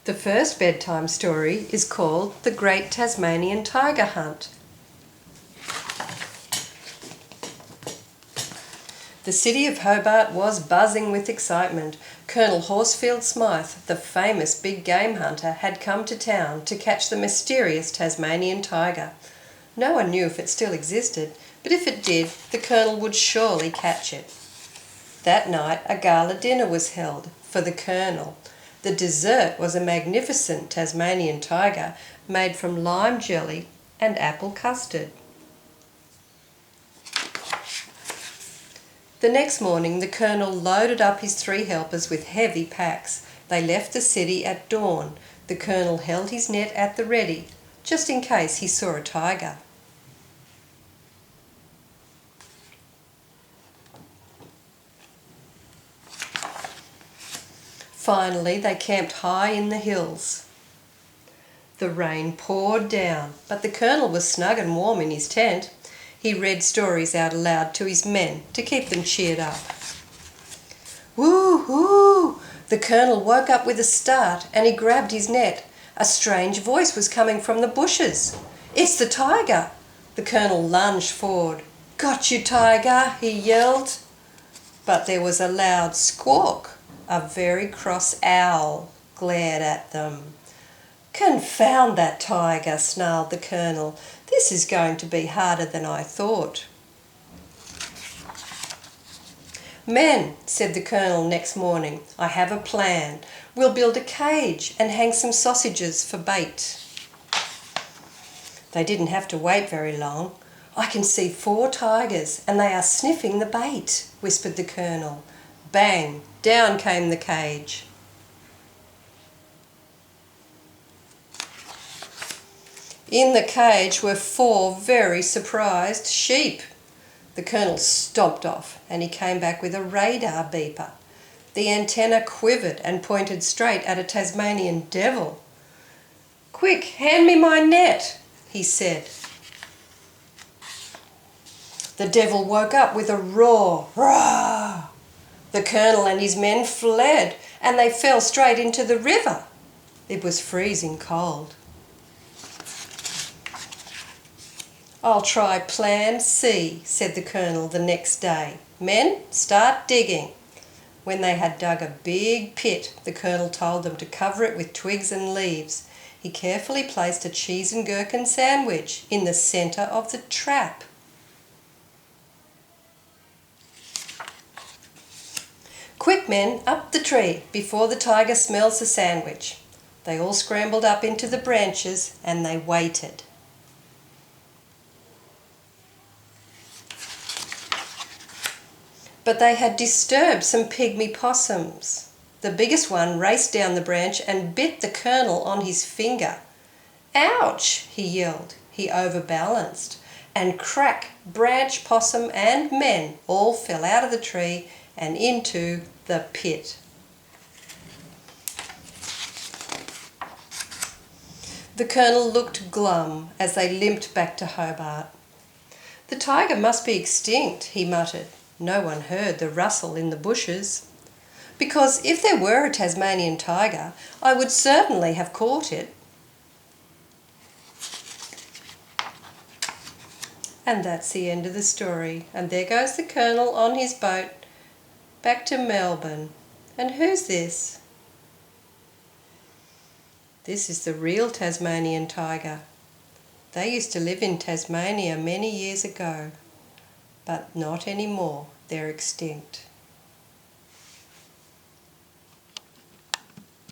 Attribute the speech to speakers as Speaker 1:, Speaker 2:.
Speaker 1: The first bedtime story is called The Great Tasmanian Tiger Hunt. The city of Hobart was buzzing with excitement. Colonel Horsfield Smythe, the famous big game hunter, had come to town to catch the mysterious Tasmanian tiger. No one knew if it still existed, but if it did, the Colonel would surely catch it. That night a gala dinner was held for the Colonel. The dessert was a magnificent Tasmanian tiger made from lime jelly and apple custard. The next morning the Colonel loaded up his 3 helpers with heavy packs. They left the city at dawn. The Colonel held his net at the ready, just in case he saw a tiger. Finally they camped high in the hills. The rain poured down, but the Colonel was snug and warm in his tent. He read stories out aloud to his men to keep them cheered up. Woo-hoo! The Colonel woke up with a start and he grabbed his net. A strange voice was coming from the bushes. "It's the tiger!" The Colonel lunged forward. "Got you, tiger!" he yelled. But there was a loud squawk. A very cross owl glared at them. "Confound that tiger!" snarled the Colonel. "This is going to be harder than I thought." "Men," said the Colonel next morning, "I have a plan. We'll build a cage and hang some sausages for bait." They didn't have to wait very long. "I can see 4 tigers and they are sniffing the bait," whispered the Colonel. Bang! Down came the cage. In the cage were 4 very surprised sheep. The Colonel stomped off and he came back with a radar beeper. The antenna quivered and pointed straight at a Tasmanian devil. "Quick, hand me my net," he said. The devil woke up with a roar. Roar! The Colonel and his men fled and they fell straight into the river. It was freezing cold. "I'll try plan C," said the Colonel the next day. "Men, start digging." When they had dug a big pit, the Colonel told them to cover it with twigs and leaves. He carefully placed a cheese and gherkin sandwich in the centre of the trap. "Quick, men, up the tree before the tiger smells the sandwich." They all scrambled up into the branches and they waited. But they had disturbed some pygmy possums. The biggest one raced down the branch and bit the Colonel on his finger. "Ouch!" he yelled. He overbalanced, and crack, branch, possum and men all fell out of the tree and into the pit. The Colonel looked glum as they limped back to Hobart. "The tiger must be extinct," he muttered. No one heard the rustle in the bushes. "Because if there were a Tasmanian tiger, I would certainly have caught it." And that's the end of the story. And there goes the Colonel on his boat back to Melbourne. And who's this? This is the real Tasmanian tiger. They used to live in Tasmania many years ago, but not anymore. They're extinct.